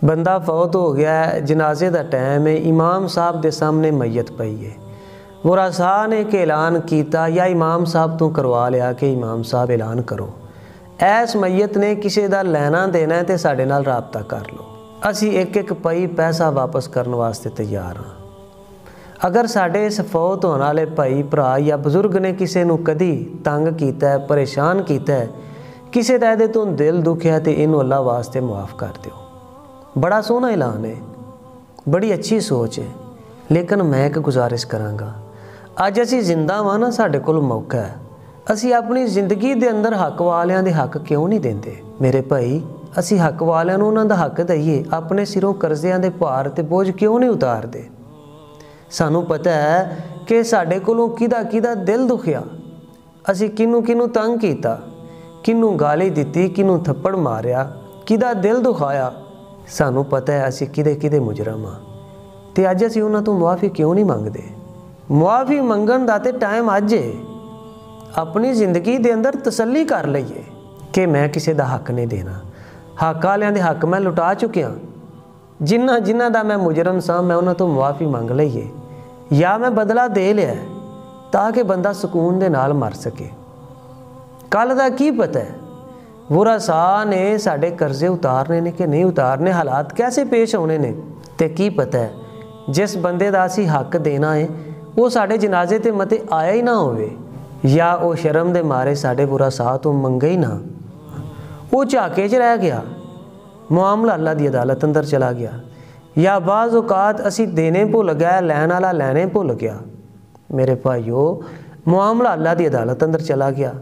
बंदा फौत हो गया है, जनाजे का टाइम है, इमाम साहब के सामने मैयत पई है, वरासा ने एक ऐलान किया या इमाम साहब तो करवा लिया कि इमाम साहब ऐलान करो, ऐस मैयत ने किसी का लैना देना है तो साडे नाल राबता कर लो, असी एक एक पई पैसा वापस करने वास्ते तैयार हाँ। अगर साडे इस फौत होने वाले भाई भरा या बजुर्ग ने किसी को कदी तंग किया है, परेशान किया है, किसी का ये तो दिल दुखिया तो इनू अल्लाह वास्ते मुआफ़ कर दो। बड़ा सोहना ऐलान है, बड़ी अच्छी सोच है, लेकिन मैं एक गुजारिश कराँगा, अज असी जिंदा वां ना, साडे कोल मौका है, असी अपनी जिंदगी के अंदर हक वालियां दे हक क्यों नहीं देंदे। मेरे भाई, असी हक वालियां नूं उन्हां दा हक दईए, अपने सिरों कर्जियां दे भार ते बोझ क्यों नहीं उतारदे। सानू पता है कि साडे कोलों किदा किदा दिल दुखिया, असी किनू किनू तंग कीता, किनू गाली दिती, किनू थप्पड़ मारिया, किदा दिल दुखाया। सानू पता है असी किदे किदे मुजरम हाँ, ते अज असी उन्हां तों मुआफ़ी क्यों नहीं मंगदे। मुआफ़ी मंगण दा ते टाइम अज है। अपनी जिंदगी दे अंदर तसल्ली कर लईए कि मैं किसी का हक नहीं देना, हक वालियां दे हक मैं लुटा चुकिया, जिन्हां दा मैं मुजरम सां मैं उन्हां तो मुआफ़ी मंग लईए, या मैं बदला दे लिया ताकि बंदा सुकून दे नाल मर सके। कल दा की पता है वरासा ने साडे कर्जे उतारने ने कि नहीं उतारने, हालात कैसे पेश होने ने, ते की पता है जिस बंदे दा असी हक देना है वो साडे जनाजे ते मते आया ही ना होवे, या वो शर्म दे मारे साडे वरासा तो मंगे ही ना, वो झाके च रह गया, मामला अल्लाह दी अदालत अंदर चला गया, या बाज़ औकात असी देने भुल गए, लैन वाला लैने भुल गया। मेरे भाईओ, मामला अल्लाह दी अदालत अंदर चला गया,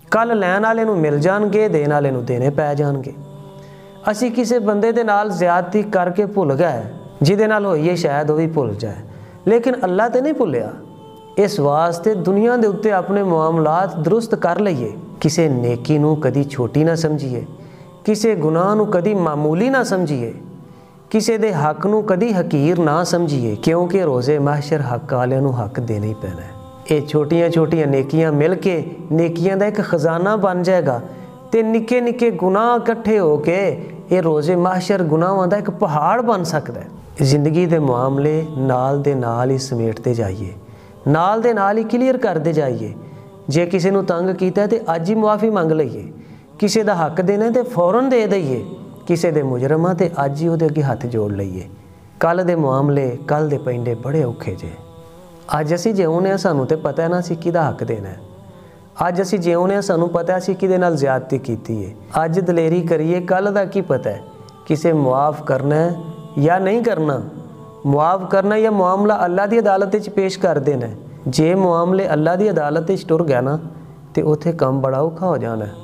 कल लैन वाले नूं मिल जाणगे, देने वाले नूं देने पै जाणगे। असी किसी बंदे दे नाल ज़्यादती करके भुल गए, जिहदे नाल होई है शायद वो भी भुल जाए, लेकिन अल्लाह ते नहीं भुलिया। इस वास्ते दुनिया दे उत्ते अपने मामलात दुरुस्त कर लईए, किसी नेकी नूं कदी छोटी ना समझिए, किसी गुनाह नूं कदी मामूली ना समझिए, किसी दे हक नूं कदी हकीर ना समझिए, क्योंकि रोज़े महशर हक वालियां नूं हक देना ही पैना है। ये छोटियां छोटियां नेकियां मिल के नेकियां दा एक खजाना बन जाएगा, ते निक्के निक्के गुनाह इकट्ठे हो के ये रोज़े महशर गुनाहां दा एक पहाड़ बन सकता है। जिंदगी दे मामले नाल दे नाल ही समेटते जाइए, नाल दे नाल ही क्लीयर करते जाइए। जे किसी नूं तंग कीता ते अज ही मुआफ़ी मंग लईए, किसी दा हक देना ते फौरन दे दईए, किसी दे मुजरमां ते अज ही उहदे अगे हथ जोड़ लईए। कल दे मामले कल दे पैंदे बड़े औखे जे। अज असी जिउणे सानू ते पता है ना असी किहदा हक देना है, अज असी जिउणे सानू पता है असी किहदे नाल ज़्यादती कीती है। अज दलेरी करिए, कल दा की पता है किसे मुआफ़ करना है या नहीं करना, मुआफ़ करना या मामला अल्लाह दी अदालत विच पेश कर देना है। जे मामले अल्लाह दी अदालत विच टुर गया ना तो उत्थे काम बड़ा औखा हो जाना है।